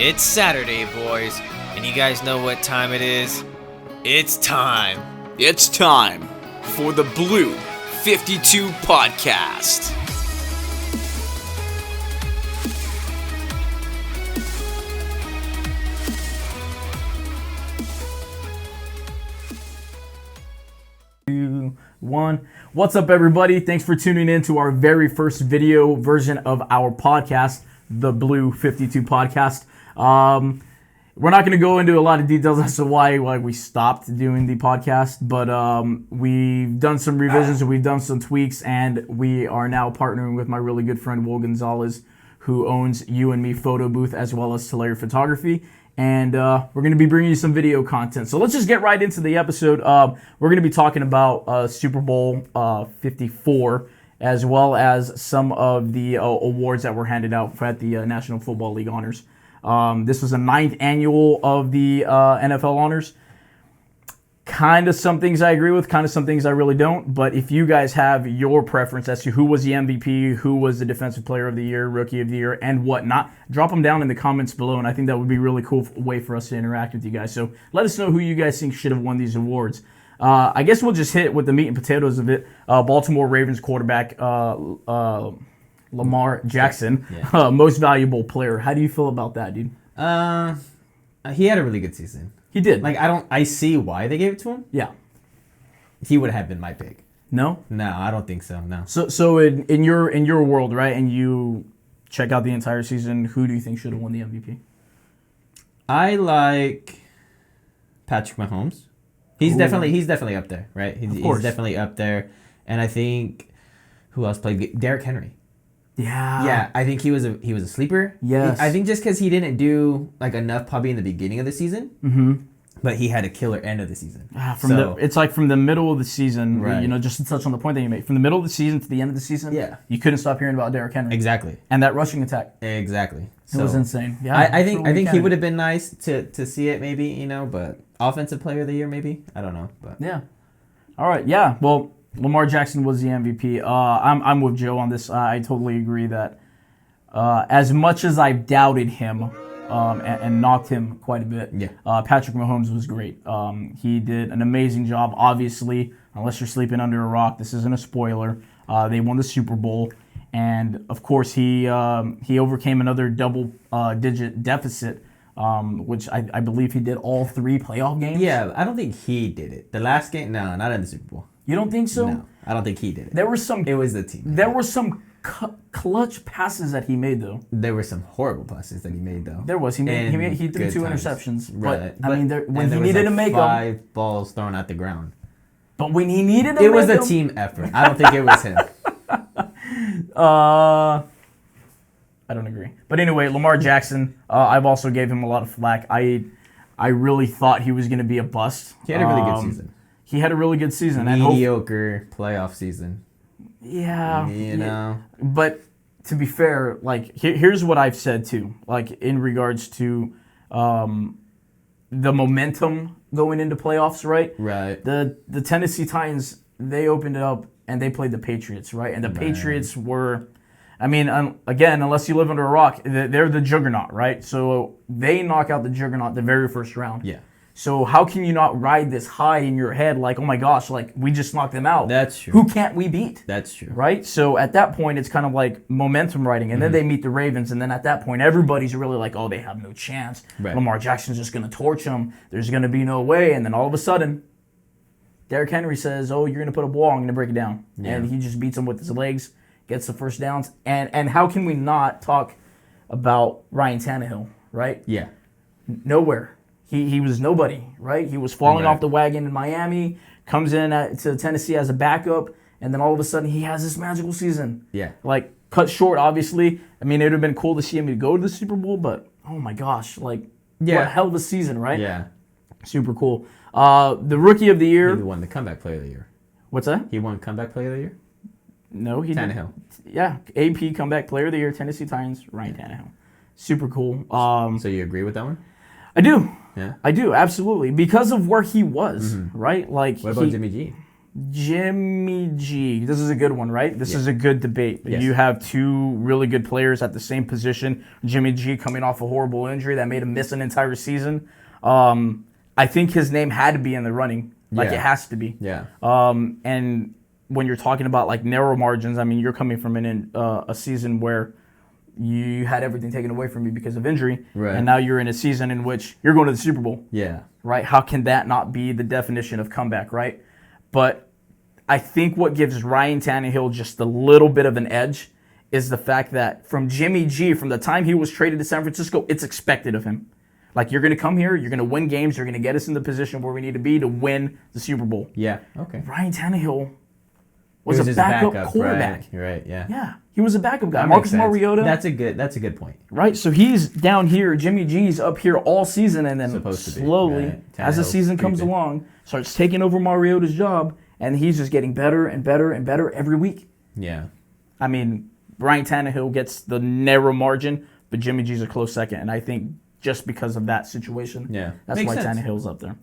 It's Saturday, boys, and you guys know what time it is? It's time. It's time for the Blue 52 Podcast. One. What's up, everybody? Thanks for tuning in to our very first video version of our podcast, the Blue 52 Podcast. We're not going to go into a lot of details as to why we stopped doing the podcast, but we've done some revisions and we've done some tweaks, and we are now partnering with my really good friend Will Gonzalez, who owns You and Me Photo Booth as well as Tulare Photography. And we're going to be bringing you some video content. So let's just get right into the episode. We're going to be talking about Super Bowl 54, as well as some of the awards that were handed out at the National Football League Honors. This was the 9th annual of the NFL Honors. Kind of some things I agree with, kind of some things I really don't. But if you guys have your preference as to who was the MVP, who was the Defensive Player of the Year, Rookie of the Year, and whatnot, drop them down in the comments below. And I think that would be a really cool way for us to interact with you guys. So let us know who you guys think should have won these awards. I guess we'll just hit with the meat and potatoes of it. Baltimore Ravens quarterback Lamar Jackson, most valuable player. How do you feel about that, dude? He had a really good season. He did. I see why they gave it to him. Yeah. He would have been my pick. No? No, I don't think so. No. So in your world, right, and you check out the entire season, who do you think should have won the MVP? I like Patrick Mahomes. He's definitely up there, right? He's definitely up there. And I think who else played? Derrick Henry. Yeah. Yeah, I think he was a sleeper. Yes. I think just because he didn't do enough probably in the beginning of the season, but he had a killer end of the season. It's like from the middle of the season, right. Just to touch on the point that you made, from the middle of the season to the end of the season, you couldn't stop hearing about Derrick Henry. Exactly. And that rushing attack. Exactly. It was insane. Yeah. I think he would have been nice to see it maybe, but Offensive Player of the Year maybe. I don't know. But yeah. All right. Yeah. Well, Lamar Jackson was the MVP. I'm with Joe on this. I totally agree that as much as I've doubted him and knocked him quite a bit, Patrick Mahomes was great. He did an amazing job. Obviously, unless you're sleeping under a rock, this isn't a spoiler. They won the Super Bowl, and of course he overcame another double-digit deficit, which I believe he did all 3 playoff games. Yeah, I don't think he did it. The last game, no, not in the Super Bowl. You don't think so? No, I don't think he did it. It was the team. There were some clutch passes that he made, though. There were some horrible passes that he made, though. There was. He threw 2 interceptions. Right. But when he needed to make them, 5 balls thrown at the ground. But when he needed to it was a team effort. I don't think it was him. I don't agree. But anyway, Lamar Jackson, I've also gave him a lot of flack. I really thought he was going to be a bust. He had a really good season. He had a really good season. Mediocre playoff season. Yeah. But to be fair, here's what I've said too. In regards to the momentum going into playoffs, right? Right. The Tennessee Titans, they opened it up and they played the Patriots, right? And the Patriots were, again, unless you live under a rock, they're the juggernaut, right? So they knock out the juggernaut the very first round. Yeah. So how can you not ride this high in your head oh my gosh, we just knocked them out. That's true. Who can't we beat? That's true. Right? So at that point, it's kind of like momentum riding. And then they meet the Ravens. And then at that point, everybody's really they have no chance. Right. Lamar Jackson's just going to torch them. There's going to be no way. And then all of a sudden, Derrick Henry says, you're going to put a ball, I'm going to break it down. Yeah. And he just beats him with his legs, gets the first downs. And how can we not talk about Ryan Tannehill, right? Yeah. Nowhere. He was nobody, right? He was falling off the wagon in Miami, comes in to Tennessee as a backup, and then all of a sudden he has this magical season. Yeah. Cut short, obviously. It would have been cool to see him go to the Super Bowl, but oh my gosh, what a hell of a season, right? Yeah. Super cool. The Rookie of the Year. He won the Comeback Player of the Year. What's that? He won Comeback Player of the Year? No, he didn't. Tannehill. Yeah, AP Comeback Player of the Year, Tennessee Titans, Ryan Tannehill. Super cool. So you agree with that one? I do. Yeah. I do, absolutely. Because of where he was, right? What about Jimmy G? Jimmy G. This is a good one, right? This Yeah. is a good debate. Yes. You have two really good players at the same position. Jimmy G coming off a horrible injury that made him miss an entire season. I think his name had to be in the running. Like, Yeah. it has to be. Yeah. And when you're talking about, like, narrow margins, I mean, you're coming from a season where you had everything taken away from you because of injury. Right. And now you're in a season in which you're going to the Super Bowl. Yeah. Right? How can that not be the definition of comeback, right? But I think what gives Ryan Tannehill just a little bit of an edge is the fact that from Jimmy G, from the time he was traded to San Francisco, it's expected of him. Like, you're going to come here, you're going to win games, you're going to get us in the position where we need to be to win the Super Bowl. Yeah. Okay. Ryan Tannehill He was a just backup quarterback. Right. You're right. Yeah. Yeah, he was a backup guy. That Marcus makes sense. Mariota. That's a good point. Right, so he's down here. Jimmy G's up here all season, and then Supposed to be, slowly, right. as the Tannehill's season comes creeping. along, starts taking over Mariota's job, and he's just getting better and better and better every week. Yeah. I mean, Ryan Tannehill gets the narrow margin, but Jimmy G's a close second, and I think just because of that situation, Yeah. that's Makes why sense. Tannehill's up there.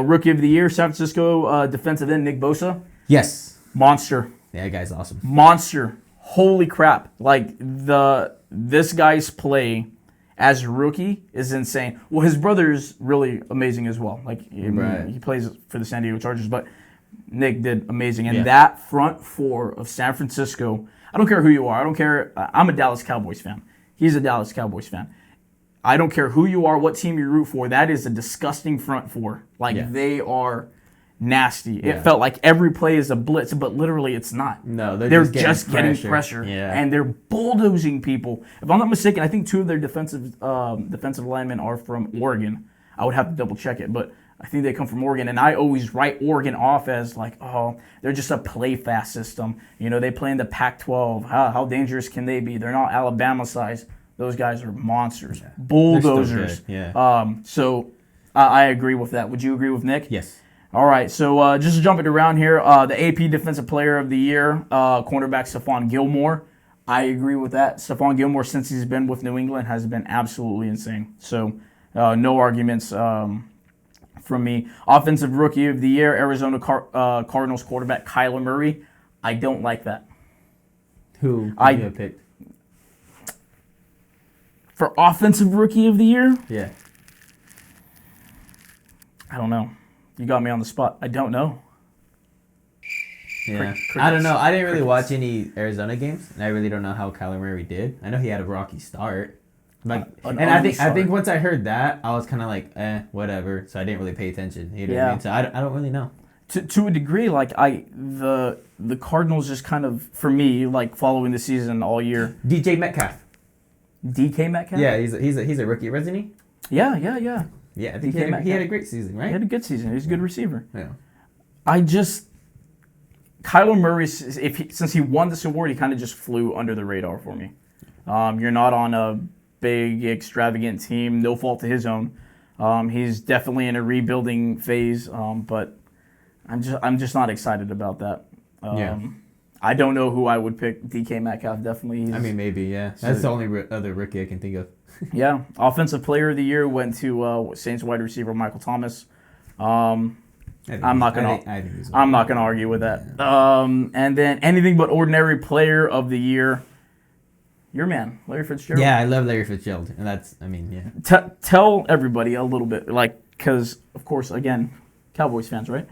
Rookie of the Year, San Francisco defensive end Nick Bosa, Yes. monster. Yeah, that guy's awesome. Monster. Holy crap. Like, this guy's play as a rookie is insane. Well, his brother's really amazing as well. Like, Right. he plays for the San Diego Chargers, but Nick did amazing. And Yeah. that front four of San Francisco, I don't care who you are. I don't care. I'm a Dallas Cowboys fan. He's a Dallas Cowboys fan. I don't care who you are, what team you root for. That is a disgusting front four. Like, Yeah. they are nasty. Yeah. It felt like every play is a blitz, but literally it's not. No, They're just getting getting pressure, Yeah. and they're bulldozing people. If I'm not mistaken, I think two of their defensive linemen are from Oregon. I would have to double check it, but I think they come from Oregon, and I always write Oregon off as like, oh, they're just a play fast system. You know, they play in the Pac-12. How dangerous can they be? They're not Alabama size. Those guys are monsters, bulldozers. They're still good, So I agree with that. Would you agree with Nick? Yes. All right, so just jumping around here, the AP Defensive Player of the Year, cornerback Stephon Gilmore. I agree with that. Stephon Gilmore, since he's been with New England, has been absolutely insane. So no arguments from me. Offensive Rookie of the Year, Arizona Cardinals quarterback Kyler Murray. I don't like that. Who I- you picked? For Offensive Rookie of the Year, Yeah. I don't know. You got me on the spot. I don't know. Yeah. Crickets. I don't know. I didn't really Crickets. watch any Arizona games, and I really don't know how Kyler Murray did. I know he had a rocky start. Like, An and I ugly think start. once I heard that, I was kind of like, whatever. So I didn't really pay attention. You know what I Yeah. mean? So I don't really know. To a degree, like the Cardinals just kind of, for me, like following the season all year. DJ Metcalf. DK Metcalf? Yeah, he's a rookie, wasn't he? Yeah. Yeah, I think DK he had a Metcalf. great season, He right? had a good season. He's a good receiver. Yeah. Kyler Murray, since he won this award, he kind of just flew under the radar for me. You're not on a big, extravagant team, no fault to his own. He's definitely in a rebuilding phase, but I'm just not excited about that. Yeah. I don't know who I would pick. DK Metcalf, definitely. I mean, maybe, yeah. That's the only other rookie I can think of. Yeah. Offensive Player of the Year went to Saints wide receiver Michael Thomas. I'm not gonna argue with that. And then anything but ordinary Player of the Year. Your man, Larry Fitzgerald. Yeah, I love Larry Fitzgerald, and that's, I mean, yeah. Tell everybody a little bit, like, because of course, again, Cowboys fans, right?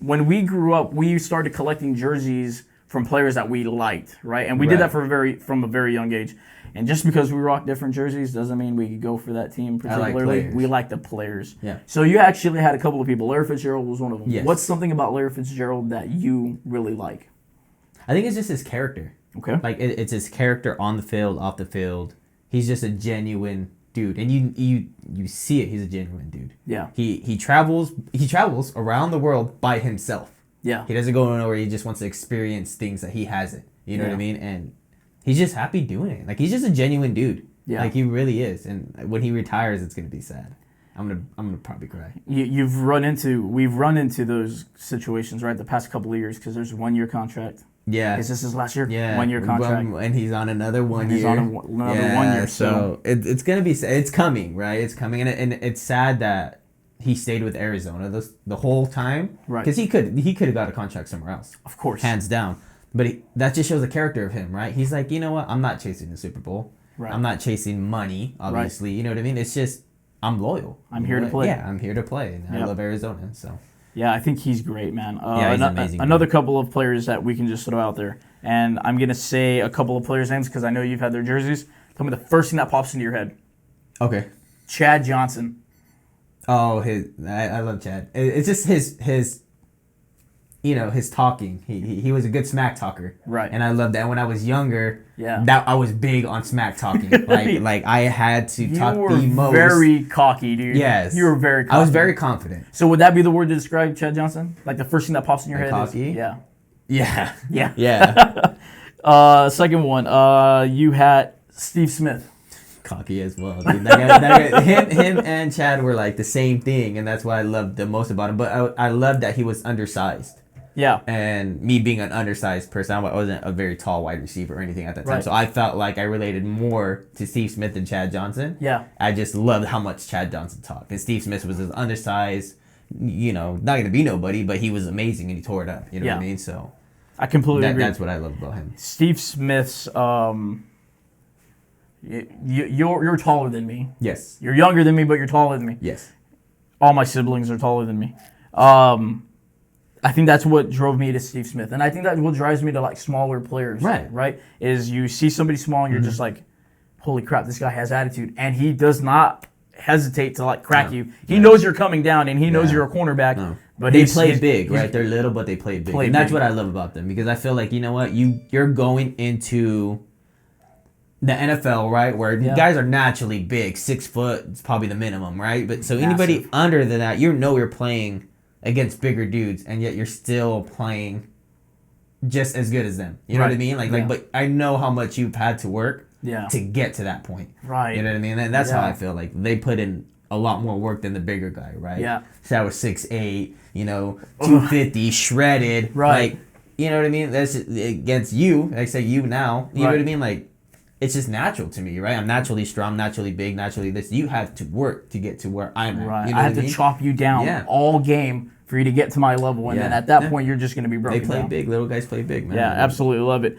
When we grew up, we started collecting jerseys from players that we liked, right? And we did that from a very young age. And just because we rock different jerseys doesn't mean we could go for that team particularly. players. We like the players. Yeah. So you actually had a couple of people. Larry Fitzgerald was one of them. Yes. What's something about Larry Fitzgerald that you really like? I think it's just his character. Okay. Like, it's his character on the field, off the field. He's just a genuine dude, and you see it. He's a genuine dude. Yeah. He travels around the world by himself. Yeah. He doesn't go nowhere. He just wants to experience things that he hasn't. You know what I Yeah. mean? And he's just happy doing it. Like, he's just a genuine dude. Yeah. Like, he really is. And when he retires, it's gonna be sad. I'm gonna probably cry. We've run into those situations, right? The past couple of years, because there's a 1-year contract. Yeah. Is this his last year? Yeah. 1-year contract. And he's on another 1 year. He's on another 1 year. So it's gonna be. It's coming, right? It's coming, and it's sad that he stayed with Arizona the whole time. Right. Because he could have got a contract somewhere else. Of course. Hands down. But that just shows the character of him, right? He's like, you know what? I'm not chasing the Super Bowl. Right. I'm not chasing money, obviously. Right. You know what I mean? It's just, I'm loyal. I'm here to play. Yeah, I'm here to play. And I love Arizona, so. Yeah, I think he's great, man. Yeah, he's amazing. Another couple of players that we can just throw out there. And I'm going to say a couple of players' names because I know you've had their jerseys. Tell me the first thing that pops into your head. Okay. Chad Johnson. Oh, I love Chad. It's just his his talking. He was a good smack talker. Right. And I loved that. When I was younger, that I was big on smack talking. like I had to talk the most. You were very cocky, dude. Yes. You were very cocky. I was very confident. So would that be the word to describe Chad Johnson? Like the first thing that pops in your head cocky? Is... Yeah. Yeah. Yeah. Yeah. Second one, you had Steve Smith. Cocky as well, dude. That guy, him and Chad were like the same thing, and that's what I loved the most about him. But I loved that he was undersized. Yeah. And me being an undersized person, I wasn't a very tall wide receiver or anything at that time. Right. So I felt like I related more to Steve Smith than Chad Johnson. Yeah. I just loved how much Chad Johnson talked. And Steve Smith was this undersized, not going to be nobody, but he was amazing and he tore it up. You know what I mean? So I completely agree. That's what I love about him. Steve Smith's, you're taller than me. Yes. You're younger than me, but you're taller than me. Yes. All my siblings are taller than me. I think that's what drove me to Steve Smith. And I think that's what drives me to like smaller players. Right? Is you see somebody small and you're just like, holy crap, this guy has attitude. And he does not hesitate to like crack you. He knows you're coming down and he knows you're a cornerback. No. But they play big, right? They're little, but they play big. And that's what I love about them because I feel like, you know what? You're going into the NFL, right? Where guys are naturally big. 6 foot is probably the minimum, right? But so anybody under than that, you're playing against bigger dudes, and yet you're still playing just as good as them. You know what I mean? Like, but I know how much you've had to work to get to that point. Right. You know what I mean? And that's how I feel like they put in a lot more work than the bigger guy, right? Yeah. So I was 6'8", 250, shredded. Right. Like, you know what I mean? That's against you. I say you now. You know what I mean? Like, it's just natural to me, right? I'm naturally strong, naturally big, naturally this. You have to work to get to where I'm at. Right. You know I have to chop you down all game for you to get to my level. And then at that point, you're just going to be broken down. They play down. big. Little guys play big, man. Yeah, absolutely love it.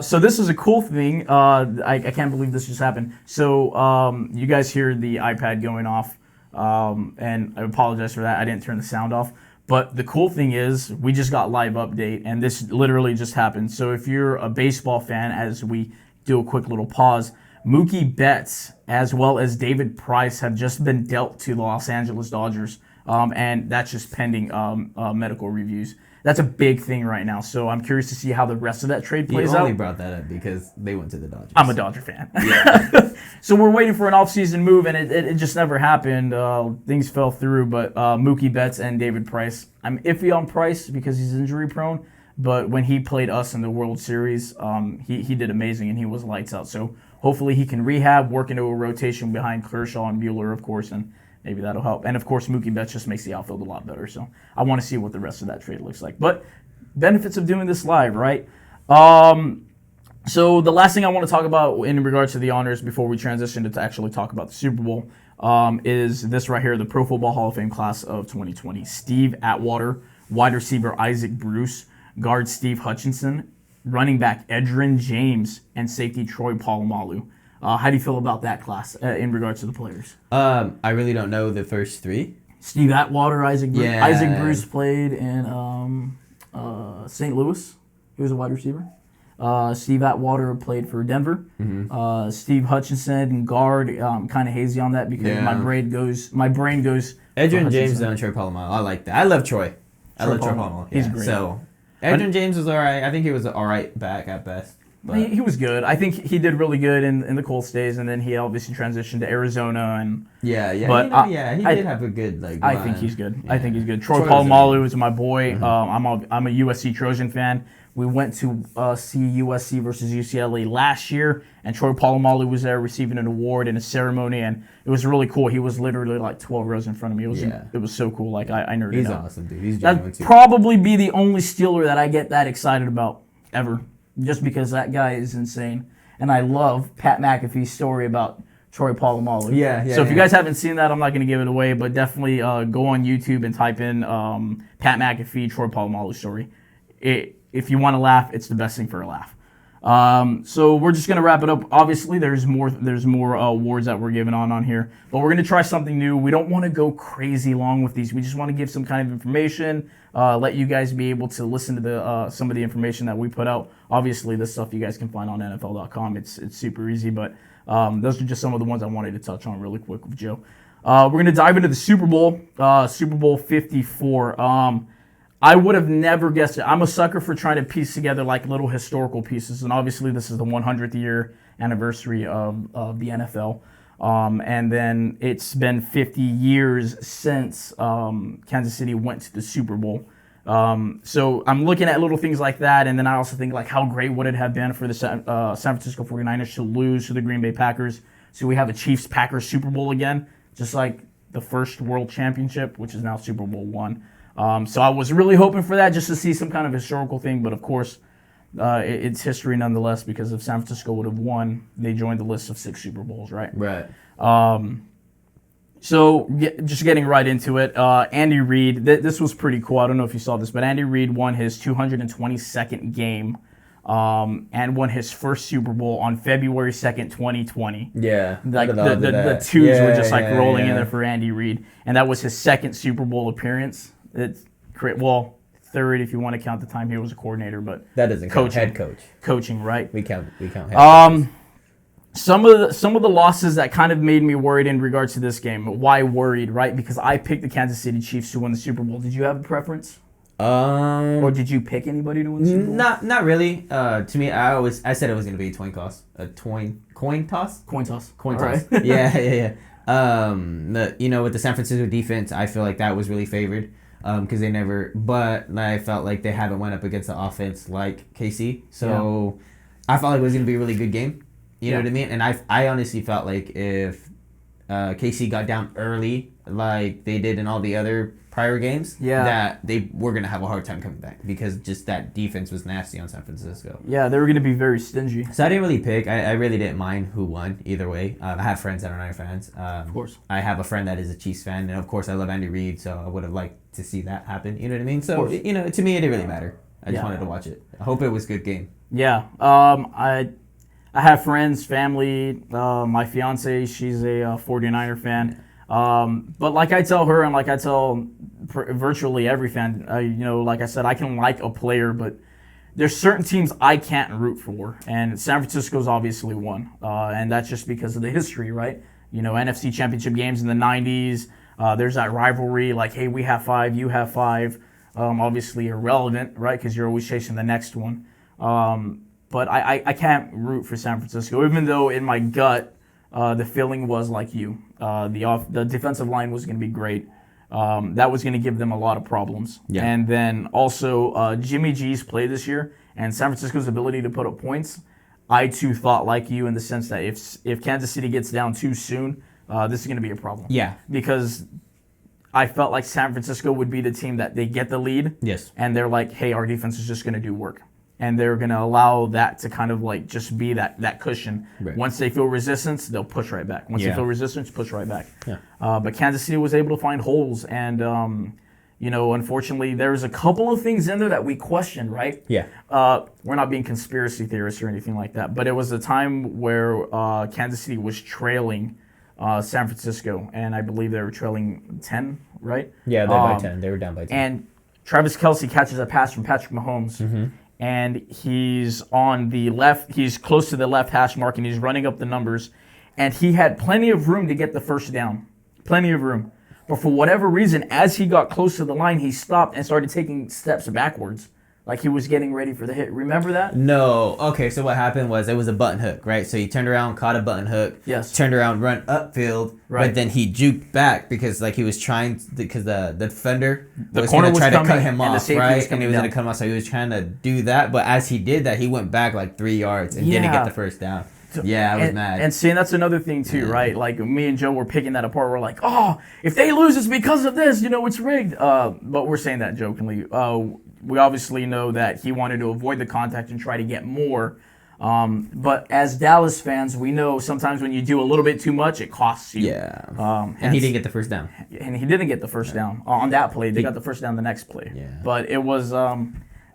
So this is a cool thing. I can't believe this just happened. So you guys hear the iPad going off. And I apologize for that. I didn't turn the sound off. But the cool thing is we just got live update. And this literally just happened. So if you're a baseball fan, as we do a quick little pause, Mookie Betts as well as David Price have just been dealt to the Los Angeles Dodgers, and that's just pending medical reviews. That's a big thing right now, so I'm curious to see how the rest of that trade plays out. You only brought that up because they went to the Dodgers. I'm a Dodger fan. Yeah. So we're waiting for an offseason move, and it just never happened. Things fell through, but Mookie Betts and David Price, I'm iffy on Price because he's injury prone. But when he played us in the World Series, he did amazing and he was lights out. So hopefully he can rehab, work into a rotation behind Kershaw and Buehler, of course, and maybe that'll help. And of course, Mookie Betts just makes the outfield a lot better. So I want to see what the rest of that trade looks like. But benefits of doing this live, right? So the last thing I want to talk about in regards to the honors before we transition to actually talk about the Super Bowl is this right here, the Pro Football Hall of Fame class of 2020. Steve Atwater, wide receiver Isaac Bruce, guard Steve Hutchinson, running back Edgerrin James, and safety Troy Polamalu. How do you feel about that class in regards to the players? I really don't know the first three. Steve Atwater, Isaac Bruce. Yeah. Isaac Bruce played in St. Louis. He was a wide receiver. Steve Atwater played for Denver. Mm-hmm. Steve Hutchinson, guard, kind of hazy on that because my brain goes. Edgerrin James and Troy Polamalu. I like that. I love Troy. I love Troy Polamalu. He's great. So Edgerrin James was all right. I think he was an all right back at best. He was good. I think he did really good in the Colts days, and then he obviously transitioned to Arizona. And he did have a good I think he's good. Yeah. I think he's good. Troy Polamalu is my boy. Mm-hmm. I'm a USC Trojan fan. We went to see USC versus UCLA last year, and Troy Polamalu was there receiving an award in a ceremony, and it was really cool. He was literally like 12 rows in front of me. It was so cool. Like I nerded out. He's awesome, dude. He's genuine too. That'd probably be the only Steeler that I get that excited about ever, just because that guy is insane. And I love Pat McAfee's story about Troy Polamalu. Yeah. So if you guys haven't seen that, I'm not going to give it away, but definitely go on YouTube and type in Pat McAfee, Troy Polamalu story. If you want to laugh, it's the best thing for a laugh. So we're just going to wrap it up. Obviously, there's more awards that we're giving on here, but we're going to try something new. We don't want to go crazy long with these. We just want to give some kind of information, let you guys be able to listen to some of the information that we put out. Obviously, this stuff you guys can find on NFL.com. It's super easy, but those are just some of the ones I wanted to touch on really quick with Joe. We're going to dive into the Super Bowl, Super Bowl 54. I would have never guessed it. I'm a sucker for trying to piece together like little historical pieces, and obviously this is the 100th year anniversary of the NFL. And then it's been 50 years since Kansas City went to the Super Bowl. So I'm looking at little things like that, and then I also think like how great would it have been for the San Francisco 49ers to lose to the Green Bay Packers. So we have a Chiefs-Packers Super Bowl again, just like the first World Championship, which is now Super Bowl I. So I was really hoping for that, just to see some kind of historical thing, but of course it's history nonetheless, because if San Francisco would have won, they joined the list of 6 Super Bowls, right? Right. So just getting right into it, Andy Reid, this was pretty cool. I don't know if you saw this, but Andy Reid won his 222nd game and won his first Super Bowl on February 2nd, 2020. Yeah. Like the twos were just like rolling in there for Andy Reid. And that was his second Super Bowl appearance. It's great. Well, third if you want to count the time he was a coordinator, but that doesn't count. Head coach. Coaching, right? We count head coaches. Some of the losses that kind of made me worried in regards to this game. Why worried, right? Because I picked the Kansas City Chiefs to win the Super Bowl. Did you have a preference? Or did you pick anybody to win the Super Bowl? Not really. To me, I said it was going to be a coin toss. Coin toss. Right. Yeah. With the San Francisco defense, I feel like that was really favored because they never. But I felt like they haven't went up against the offense like KC, so I felt like it was going to be a really good game. You know what I mean? And I honestly felt like if KC got down early, like they did in all the other prior games, that they were going to have a hard time coming back because just that defense was nasty on San Francisco. Yeah, they were going to be very stingy. So I didn't really pick. I really didn't mind who won either way. I have friends that are Niner fans. Of course. I have a friend that is a Chiefs fan, and of course I love Andy Reid, so I would have liked to see that happen. You know what I mean? So, to me it didn't really matter. I just wanted to watch it. I hope it was a good game. Yeah. I have friends, family, my fiance, she's a 49er fan. But like I tell her and like I tell virtually every fan, like I said, I can like a player, but there's certain teams I can't root for. And San Francisco's obviously one. And that's just because of the history, right? NFC championship games in the 90s. There's that rivalry like, hey, we have 5, you have 5. Obviously irrelevant, right? Because you're always chasing the next one. But I can't root for San Francisco, even though in my gut, the feeling was like you. The defensive line was going to be great. That was going to give them a lot of problems. Yeah. And then also Jimmy G's play this year and San Francisco's ability to put up points, I too thought like you in the sense that if Kansas City gets down too soon, this is going to be a problem. Yeah. Because I felt like San Francisco would be the team that they get the lead. Yes. And they're like, hey, our defense is just going to do work. And they're going to allow that to kind of like just be that cushion. Right. Once they feel resistance, they'll push right back. Once they feel resistance, push right back. Yeah. But Kansas City was able to find holes. And, unfortunately, there's a couple of things in there that we questioned, right? Yeah. We're not being conspiracy theorists or anything like that. But it was a time where Kansas City was trailing San Francisco. And I believe they were trailing 10, right? Yeah, they're by 10. They were down by 10. And Travis Kelce catches a pass from Patrick Mahomes. Mm-hmm. And he's on the left, he's close to the left hash mark, and he's running up the numbers. And he had plenty of room to get the first down. Plenty of room. But for whatever reason, as he got close to the line, he stopped and started taking steps backwards. Like he was getting ready for the hit. Remember that? No. Okay, so what happened was it was a button hook, right? So he turned around, caught a button hook. Yes. Turned around, run upfield. Right. But then he juked back because like he was trying, because the defender was going to try to cut him off, right? And he was going to cut him off, so he was trying to do that. But as he did that, he went back like 3 yards and didn't get the first down. Yeah, I was mad. And see, that's another thing too, right? Like me and Joe were picking that apart. We're like, oh, if they lose, it's because of this. It's rigged. But we're saying that jokingly. We obviously know that he wanted to avoid the contact and try to get more. But as Dallas fans, we know sometimes when you do a little bit too much, it costs you. Yeah. And he didn't get the first down. And he didn't get the first down on that play. They got the first down the next play. Yeah. But it was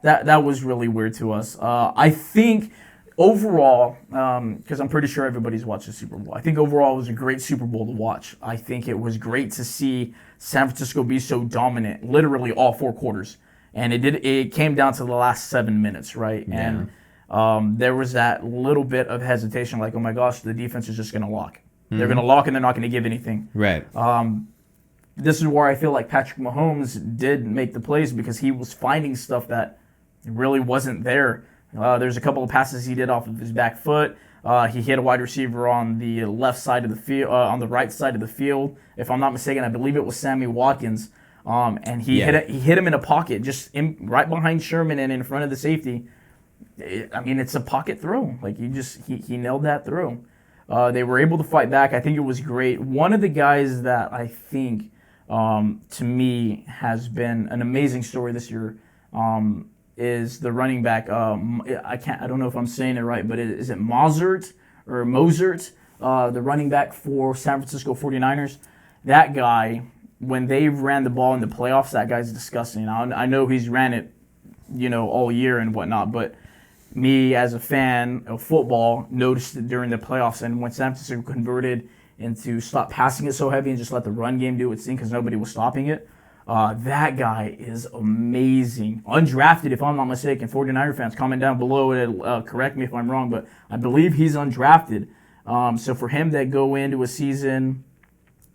that was really weird to us. I think overall, because I'm pretty sure everybody's watched the Super Bowl, I think overall it was a great Super Bowl to watch. I think it was great to see San Francisco be so dominant, literally all 4 quarters. And it came down to the last 7 minutes, right? Yeah. And there was that little bit of hesitation, like, oh my gosh, the defense is just going to lock. They're going to lock and they're not going to give anything. Right. This is where I feel like Patrick Mahomes did make the plays because he was finding stuff that really wasn't there. There's a couple of passes he did off of his back foot. He hit a wide receiver on the left side of the field, on the right side of the field. If I'm not mistaken, I believe it was Sammy Watkins. And he hit him in a pocket, just right behind Sherman and in front of the safety. It's a pocket throw. Like he nailed that throw. They were able to fight back. I think it was great. One of the guys that I think, to me, has been an amazing story this year, is the running back. I don't know if I'm saying it right, but is it Mozart or Mozart, the running back for San Francisco 49ers? That guy, when they ran the ball in the playoffs, that guy's disgusting. I know he's ran it, all year and whatnot, but me as a fan of football noticed it during the playoffs, and when San Francisco converted into stop passing it so heavy and just let the run game do its thing because nobody was stopping it. That guy is amazing. Undrafted, if I'm not mistaken. 49er fans, comment down below and correct me if I'm wrong, but I believe he's undrafted. So for him to go into a season,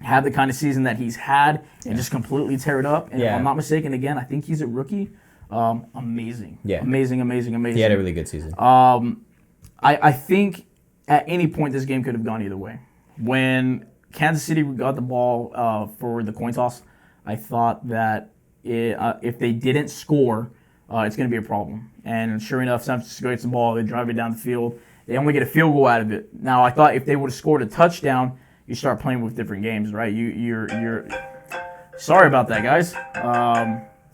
have the kind of season that he's had, and just completely tear it up, and if I'm not mistaken, again, I think he's a rookie. Amazing. Yeah. Amazing. He had a really good season. I think at any point this game could have gone either way. When Kansas City got the ball for the coin toss, I thought that if they didn't score, it's going to be a problem. And sure enough, San Francisco gets the ball, they drive it down the field. They only get a field goal out of it. Now, I thought if they would have scored a touchdown, you start playing with different games, right? You're sorry about that, guys.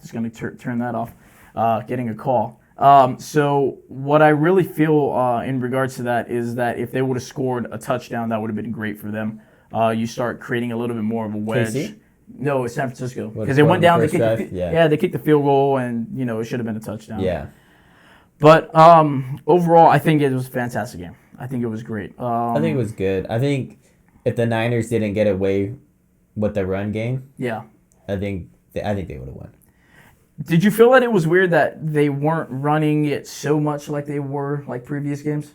Just going to turn that off. Getting a call. So what I really feel in regards to that is that if they would have scored a touchdown, that would have been great for them. You start creating a little bit more of a wedge. KC? No, it's San Francisco. Because they went down, they kicked the field goal, and it should have been a touchdown. Yeah. But overall, I think it was a fantastic game. I think it was great. I think it was good. I think if the Niners didn't get away with the run game, I think they would have won. Did you feel that it was weird that they weren't running it so much like they were like previous games?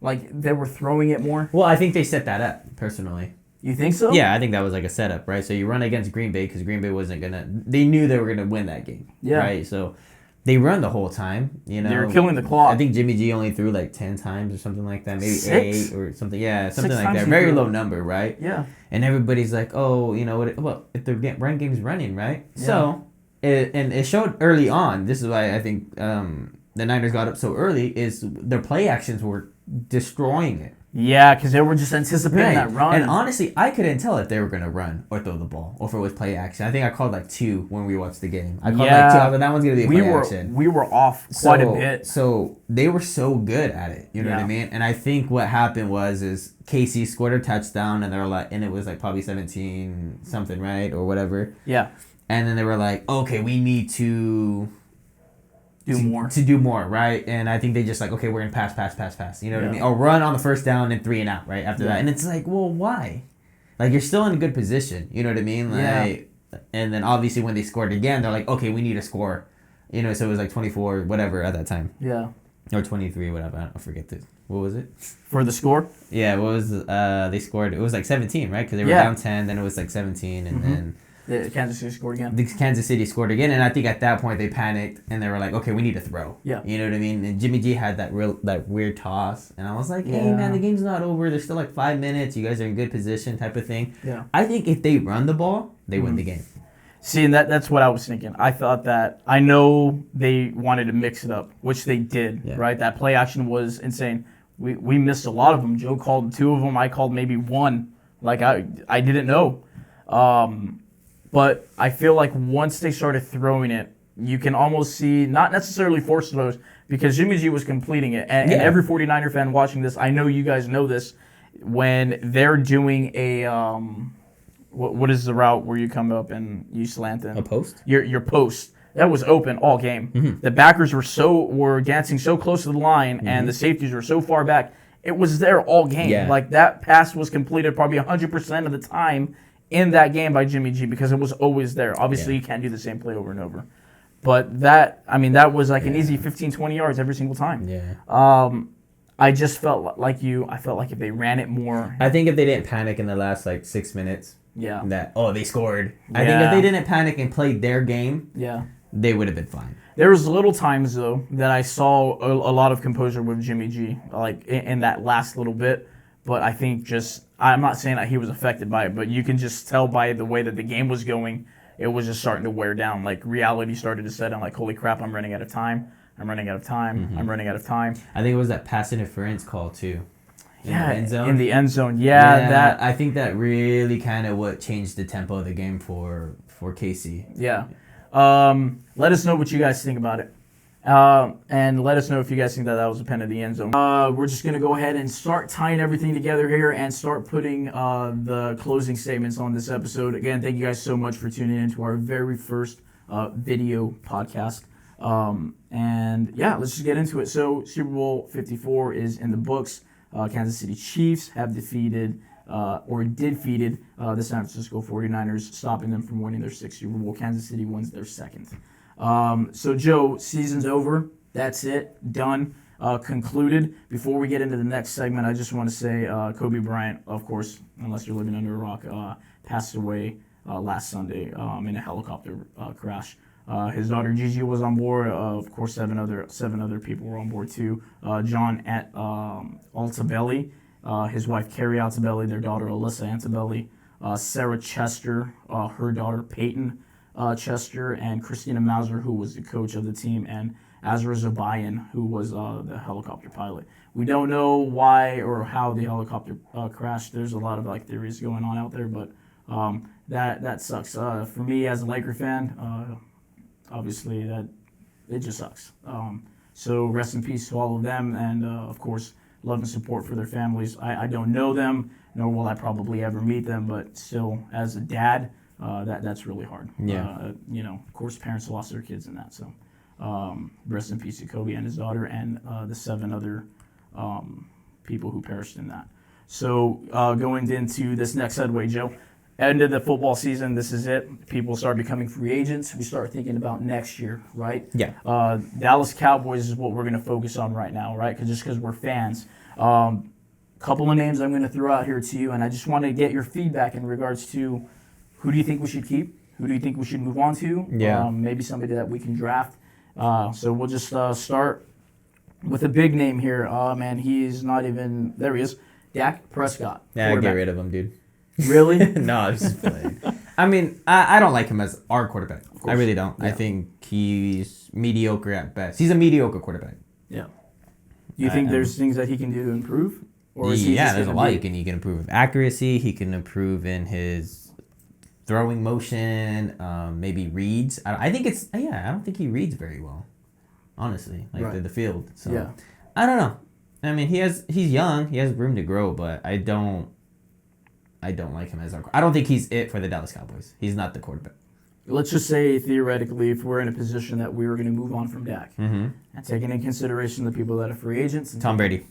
Like they were throwing it more? Well, I think they set that up, personally. You think so? Yeah, I think that was like a setup, right? So you run against Green Bay because Green Bay wasn't going to... They knew they were going to win that game, right? So they run the whole time, They were killing the clock. I think Jimmy G only threw like 10 times or something like that. Maybe 6? 8 or something. Yeah, something 6 like that. Very low number, right? Yeah. And everybody's like, oh, if the run game's running, right? Yeah. So... it showed early on. This is why I think the Niners got up so early. Is their play actions were destroying it. Yeah, because they were just anticipating that run. And honestly, I couldn't tell if they were going to run or throw the ball, or if it was play action. I think I called like 2 when we watched the game. I called like 2, but that one's going to be a play action. We were off quite a bit. So they were so good at it. You know what I mean? And I think what happened is KC scored a touchdown, and and it was like probably 17 something, right, or whatever. Yeah. And then they were like, okay, we need to do more, right? And I think they just like, okay, we're going to pass. You know what I mean? Or run on the first down and 3 and out, right? After that. And it's like, well, why? Like, you're still in a good position. You know what I mean? Like, and then obviously when they scored again, they're like, okay, we need to score. So it was like 24, whatever at that time. Yeah. Or 23, whatever. I forget this. What was it? For the score? Yeah, what was they scored? It was like 17, right? Because they were down 10, then it was like 17, and then... The Kansas City scored again. The Kansas City scored again, and I think at that point they panicked and they were like, "Okay, we need to throw." Yeah, you know what I mean. And Jimmy G had that weird toss, and I was like, "Hey, man, the game's not over. There's still like 5 minutes. You guys are in good position," type of thing. Yeah, I think if they run the ball, they win the game. See, and that's what I was thinking. I thought that I know they wanted to mix it up, which they did. Yeah. Right, that play action was insane. We missed a lot of them. Joe called 2 of them. I called maybe 1. Like I didn't know. But I feel like once they started throwing it, you can almost see, not necessarily forced throws, because Jimmy G was completing it. And every 49er fan watching this, I know you guys know this, when they're doing a what is the route where you come up and you slant in? A post? Your post. That was open all game. The backers were dancing so close to the line, and the safeties were so far back. It was there all game. Yeah. Like, that pass was completed probably 100% of the time in that game by Jimmy G because it was always there. Obviously, you can't do the same play over and over. But that was like an easy 15, 20 yards every single time. Yeah. I just felt like I felt like if they ran it more. I think if they didn't panic in the last, 6 minutes, they scored. I think if they didn't panic and played their game, they would have been fine. There was little times, though, that I saw a lot of composure with Jimmy G, like in that last little bit. But I think I'm not saying that he was affected by it, but you can just tell by the way that the game was going, it was just starting to wear down. Like, reality started to set in, like, holy crap, I'm running out of time. I'm running out of time. I'm running out of time. I think it was that pass interference call, too. In the end zone. In the end zone. Yeah, I think that really kind of what changed the tempo of the game for KC. Yeah. Let us know what you guys think about it. And let us know if you guys think that was a pen in the end zone. We're just going to go ahead and start tying everything together here and start putting the closing statements on this episode. Again, thank you guys so much for tuning in to our very first video podcast. And yeah, let's just get into it. So Super Bowl 54 is in the books. Kansas City Chiefs have defeated the San Francisco 49ers, stopping them from winning their 6th Super Bowl. Kansas City wins their 2nd. So, Joe, season's over. That's it. Done. Concluded. Before we get into the next segment, I just want to say Kobe Bryant, of course, unless you're living under a rock, passed away last Sunday in a helicopter crash. His daughter Gigi was on board. Of course, seven other people were on board too. John Altabelli, his wife Carrie Altabelli, their daughter Alyssa Altabelli, Sarah Chester, her daughter Peyton Chester, and Christina Mauser, who was the coach of the team, and Azra Zabayan, who was the helicopter pilot. We don't know why or how the helicopter crashed. There's a lot of theories going on out there, but that sucks. For me as a Laker fan, obviously that it just sucks. So rest in peace to all of them, and of course love and support for their families. I don't know them, nor will I probably ever meet them, but still, as a dad, that's really hard. Yeah. Of course, parents lost their kids in that. So rest in peace to Kobe and his daughter, and the 7 other people who perished in that. So going into this next segue, Joe. End of the football season, this is it. People start becoming free agents. We start thinking about next year, right? Yeah. Dallas Cowboys is what we're going to focus on right now, right? Because we're fans. Couple of names I'm going to throw out here to you, and I just want to get your feedback in regards to who do you think we should keep? Who do you think we should move on to? Yeah. Maybe somebody that we can draft. So we'll just start with a big name here. Man, he's not even – there he is. Dak Prescott. Yeah, get rid of him, dude. Really? No, I'm just playing. I mean, I don't like him as our quarterback. I really don't. Yeah. I think he's mediocre at best. He's a mediocre quarterback. Yeah. Do you think there's things that he can do to improve? Or is he there's a lot he can improve with accuracy. He can improve in his throwing motion, maybe reads. I don't think he reads very well, honestly, the field. So yeah. I don't know. I mean, he's young. He has room to grow, but I don't like him as our. I don't think he's it for the Dallas Cowboys. He's not the quarterback. Let's just say theoretically, if we're in a position that we were going to move on from Dak, and taking into consideration the people that are free agents, Tom Brady.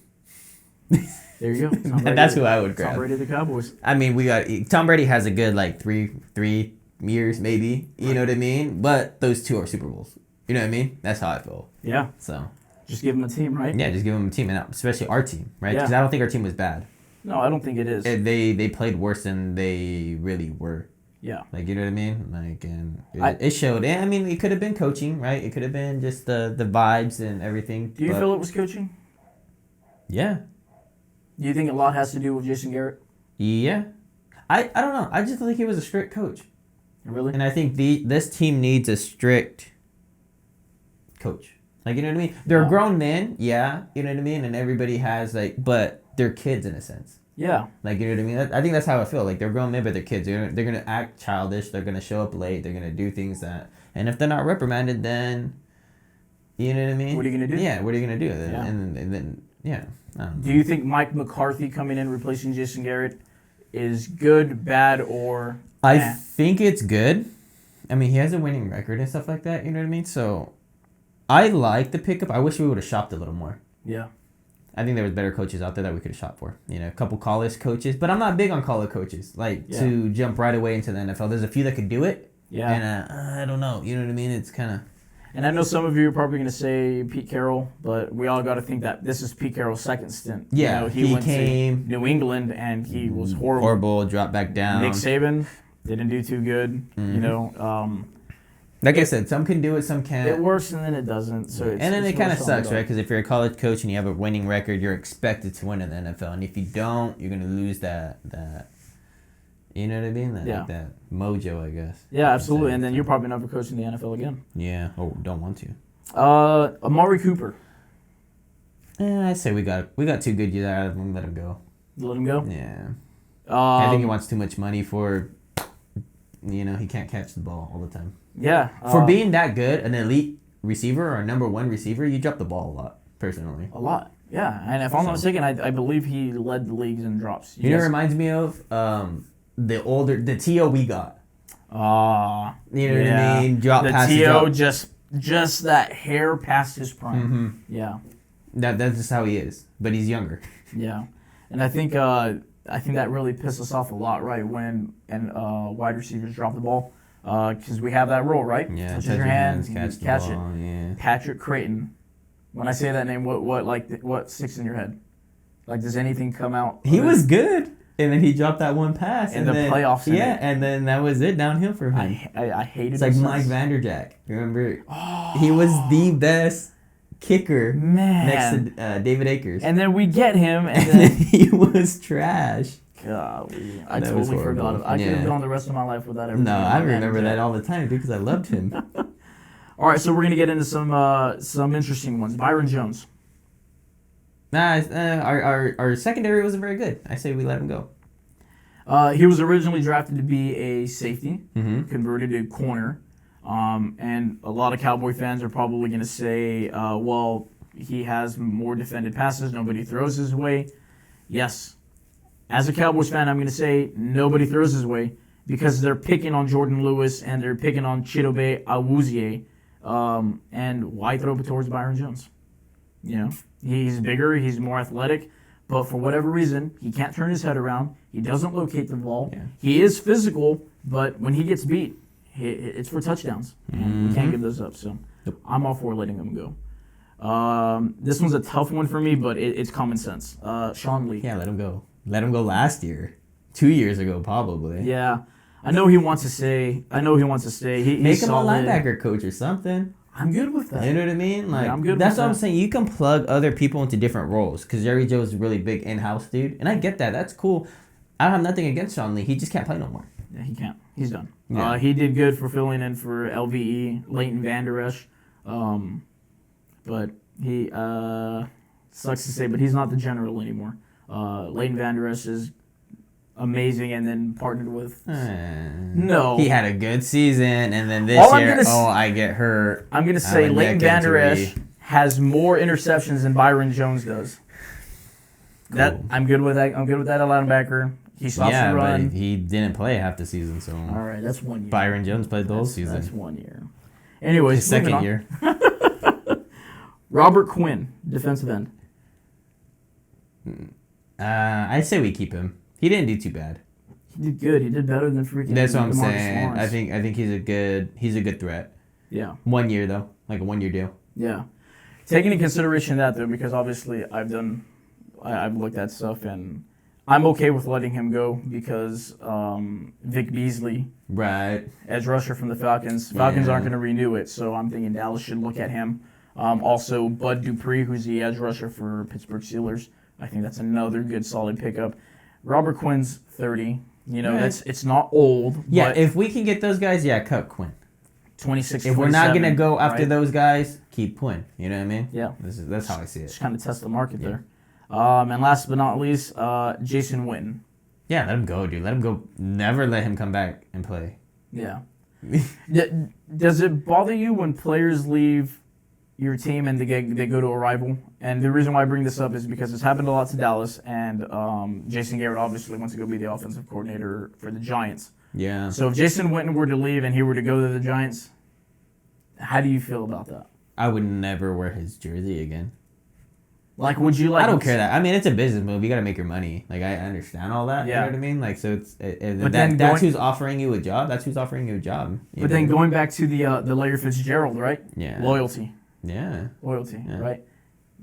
There you go. That's who I would grab. Tom Brady, the Cowboys. I mean, we got Tom Brady has a good three years maybe. You know what I mean? But those 2 are Super Bowls. You know what I mean? That's how I feel. Yeah. So just give him a team, right? Yeah, just give him a team, and especially our team, right? Because I don't think our team was bad. No, I don't think it is. They played worse than they really were. Yeah. You know what I mean? And it showed. And I mean, it could have been coaching, right? It could have been just the vibes and everything. Do you feel it was coaching? Yeah. Do you think a lot has to do with Jason Garrett? Yeah. I don't know. I just think he was a strict coach. Really? And I think this team needs a strict coach. You know what I mean? They're grown men, yeah. You know what I mean? And everybody has, but they're kids in a sense. Yeah. You know what I mean? I think that's how I feel. They're grown men, but they're kids. They're going to act childish. They're going to show up late. They're going to do things that... And if they're not reprimanded, then... You know what I mean? What are you gonna do? Yeah, what are you gonna do? Yeah. And then yeah. I don't know. Do you think Mike McCarthy coming in replacing Jason Garrett is good, bad, or? I think it's good. I mean, he has a winning record and stuff like that. You know what I mean? So, I like the pickup. I wish we would have shopped a little more. Yeah. I think there was better coaches out there that we could have shopped for. You know, a couple college coaches, but I'm not big on college coaches. To jump right away into the NFL. There's a few that could do it. Yeah. And I don't know. You know what I mean? It's kind of. And I know some of you are probably going to say Pete Carroll, but we all got to think that this is Pete Carroll's second stint. Yeah, he went came to New England and he was horrible. Horrible, dropped back down. Nick Saban didn't do too good. You know. Like I said, some can do it, some can't. It works and then it doesn't. So and then it kind of sucks, right? Because if you're a college coach and you have a winning record, you're expected to win in the NFL. And if you don't, you're going to lose that. You know what I mean? That mojo, I guess. Yeah, absolutely. And then you're probably never coaching the NFL again. Yeah. Oh, don't want to. Amari Cooper. I say we got too good years out of him. Let him go. Let him go? Yeah. I think he wants too much money for, he can't catch the ball all the time. Yeah. For being that good, an elite receiver or a number one receiver, you drop the ball a lot, personally. A lot. Yeah. And if I'm not mistaken, I believe he led the leagues in drops. You know what it reminds me of? The T.O. we got. You know what I mean? Drop passes. The T.O. just that hair past his prime. Mm-hmm. Yeah. That's just how he is. But he's younger. Yeah. And I think that really pissed us off a lot, right? When wide receivers drop the ball. Because we have that rule, right? Yeah, touch your hands, catch it. Yeah. Patrick Creighton. When I say that name, what sticks in your head? Like, does anything come out? He was good, and then he dropped that one pass in the playoffs. Yeah, and then that was it downhill for him. I hated. It's like Mike Vanderjack. Remember? He was the best kicker next to David Akers. And then we get him, and then he was trash. Golly, I totally forgot it. I could have gone the rest of my life without ever. No, I remember that all the time, dude, because I loved him. All right, so we're gonna get into some interesting ones. Byron Jones. Our secondary wasn't very good. I say we let him go. He was originally drafted to be a safety, converted to corner, and a lot of Cowboy fans are probably gonna say, well, he has more defended passes. Nobody throws his way. Yes. As a Cowboys fan, I'm going to say nobody throws his way because they're picking on Jordan Lewis and they're picking on Chidobe Awuzie. And why throw it towards Byron Jones? You know, he's bigger, he's more athletic, but for whatever reason, he can't turn his head around. He doesn't locate the ball. Yeah. He is physical, but when he gets beat, it's for touchdowns. And we can't give those up. So I'm all for letting him go. This one's a tough one for me, but it's common sense. Sean Lee. Yeah, let him go. Let him go last year. 2 years ago, probably. Yeah. I know he wants to stay. Make him a linebacker coach or something. I'm good with that. You know what I mean? Like, I'm good that's with what that. I'm saying. You can plug other people into different roles because Jerry Joe's a really big in-house dude. And I get that. That's cool. I don't have nothing against Sean Lee. He just can't play no more. Yeah, he can't. He's done. Yeah. He did good for filling in for LVE, Leighton Vander Esch. But he, sucks to say, but he's not the general anymore. Leighton Vander Esch is amazing and then partnered with... No. He had a good season, and then this year, I get hurt. I'm going to say Leighton Vander Esch has more interceptions than Byron Jones does. Cool. I'm good with that. I'm good with that linebacker. He stops the run. But he didn't play half the season, so... All right, that's 1 year. Byron Jones played the whole season. That's 1 year. Anyways, his second year. Robert Quinn, defensive end. I say we keep him. He didn't do too bad. He did good. He did better than freaking. That's what I'm saying. Lawrence. I think he's a good threat. Yeah. 1 year though, like a 1 year deal. Yeah. Taking into consideration that though, because obviously I've looked at stuff and I'm okay with letting him go because Vic Beasley, right, edge rusher from the Falcons. Falcons aren't going to renew it, so I'm thinking Dallas should look at him. Also, Bud Dupree, who's the edge rusher for Pittsburgh Steelers. I think that's another good, solid pickup. Robert Quinn's 30. You know, it's not old. Yeah, but if we can get those guys, cut Quinn. 26. If we're not gonna go after those guys, keep Quinn. You know what I mean? Yeah. That's how I see it. Just kind of test the market there. And last but not least, Jason Witten. Yeah, let him go, dude. Let him go. Never let him come back and play. Yeah. Does it bother you when players leave your team and they go to a rival. And the reason why I bring this up is because it's happened a lot to Dallas, and Jason Garrett obviously wants to go be the offensive coordinator for the Giants. Yeah. So if Jason Witten were to leave and he were to go to the Giants, how do you feel about that? I would never wear his jersey again. Like, would you like? I don't care that. I mean, it's a business move. You got to make your money. Like, I understand all that. Yeah. You know what I mean? Like, so it's that's who's offering you a job. That's who's offering you a job. But then going back to the Larry Fitzgerald, right? Yeah. Loyalty, Yeah. right?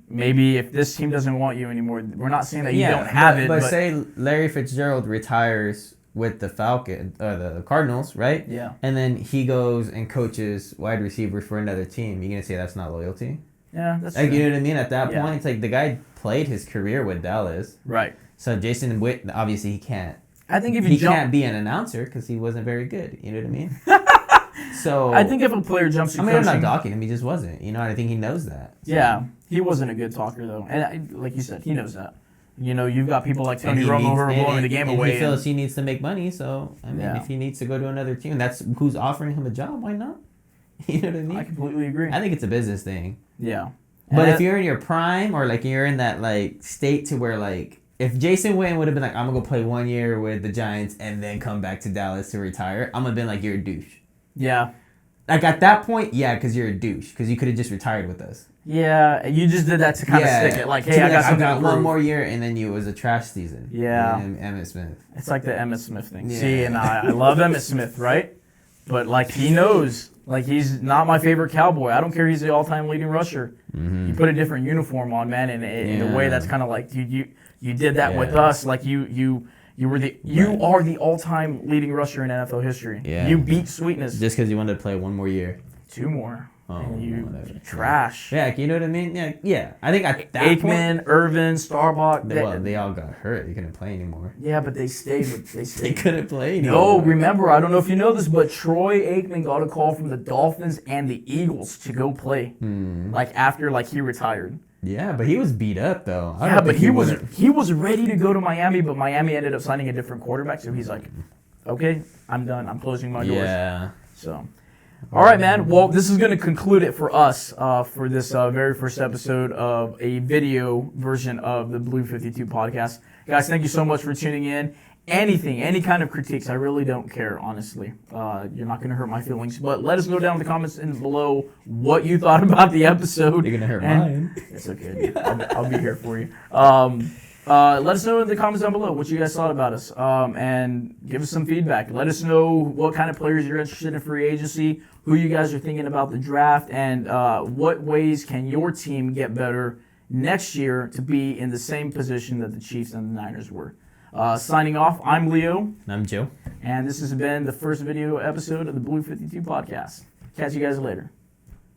Maybe if this team doesn't want you anymore, we're not saying that you don't have it. But say Larry Fitzgerald retires with the the Cardinals, right? Yeah. And then he goes and coaches wide receivers for another team. You're gonna say that's not loyalty? Yeah, that's like true. you know what I mean. At that point, it's like the guy played his career with Dallas, right? So Jason Witten, obviously he can't. I think if he can't be an announcer because he wasn't very good. You know what I mean? So I think if a player jumps to coaching, I'm not docking him. He just wasn't. You know, I think he knows that. So. Yeah, he wasn't a good talker though, and like you said, he knows that. You know, you've got people like Tony Romo who are blowing the game away. He feels he needs to make money, so I mean, if he needs to go to another team, that's who's offering him a job. Why not? You know what I mean? I completely agree. I think it's a business thing. Yeah. But if you're in your prime or like you're in that like state to where like if Jason Witten would have been like, I'm gonna go play 1 year with the Giants and then come back to Dallas to retire, I'm gonna been like, you're a douche. Yeah. Like at that point, yeah, because you're a douche because you could have just retired with us. Yeah, you just did that to kind of stick it. Like, hey, I got one more year, and then it was a trash season. Yeah. And Emmitt Smith. It's like the Emmitt Smith thing. Yeah. See, and I love Emmitt Smith, right? But like he knows, like he's not my favorite Cowboy. I don't care. He's the all-time leading rusher. Mm-hmm. You put a different uniform on, man, and in a way that's kind of like you did that with us. Like you are the all-time leading rusher in NFL history. Yeah. You beat Sweetness. Just because you wanted to play 1 more year. 2 more. Oh, and you whatever. trash. Yeah, you know what I mean? Yeah. I think at that Aikman, Irvin, Starbuck. They all got hurt. They couldn't play anymore. Yeah, but they stayed. They couldn't play anymore. No, remember, I don't know if you know this, but Troy Aikman got a call from the Dolphins and the Eagles to go play. Like after he retired. Yeah, but he was beat up though. Yeah, but he was ready to go to Miami, but Miami ended up signing a different quarterback, so he's like, okay, I'm done. I'm closing my doors. Yeah. So. All right, man. Well, this is going to conclude it for us for this very first episode of a video version of the Blue 52 podcast. Guys, thank you so much for tuning in. Any kind of critiques, I really don't care, honestly. You're not going to hurt my feelings. But let us know down in the comments below what you thought about the episode. You're going to hurt mine. It's okay, dude. I'll be here for you. Let us know in the comments down below what you guys thought about us, and give us some feedback. Let us know what kind of players you're interested in free agency, who you guys are thinking about the draft, and what ways can your team get better next year to be in the same position that the Chiefs and the Niners were. Signing off, I'm Leo. And I'm Joe. And this has been the first video episode of the Blue 52 podcast. Catch you guys later.